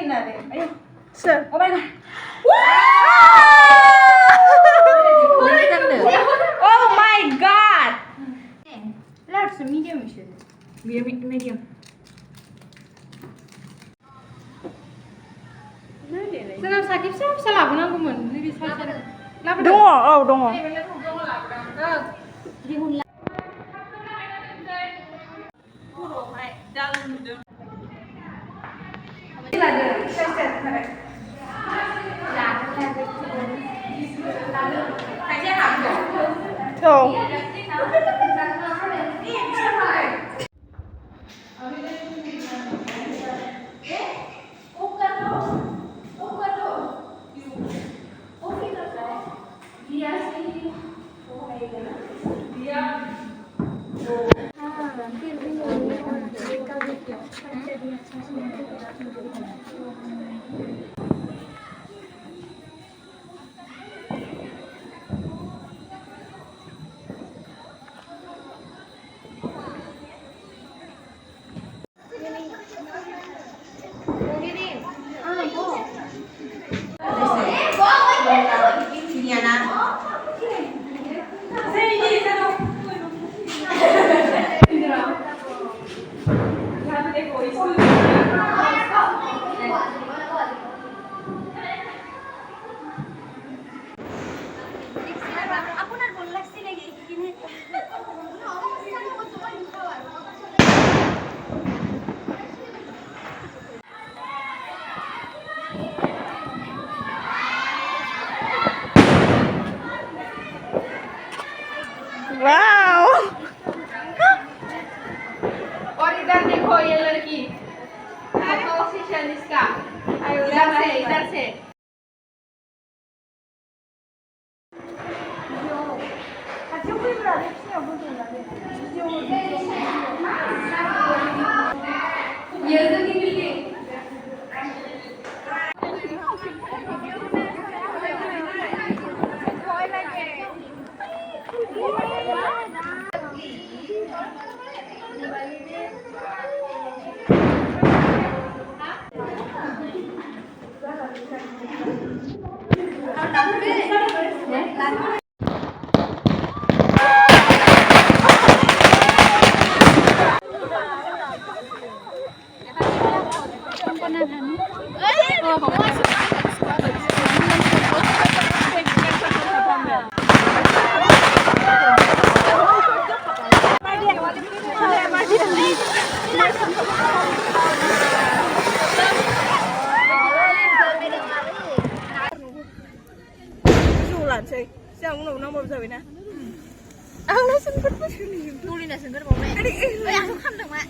Sir. Oh my god. Oh my god. Large medium issue. Medium. Senang sakit saya labunan ini bisa. Dongo, dongo. Wow. और इधर देखो ये लड़की photo session इसका इधर से ये लड़की मिली Siang nung nomor berapa ini? Aku langsung berpikir. Tulis langsung berpikir. Aku kan dong mak.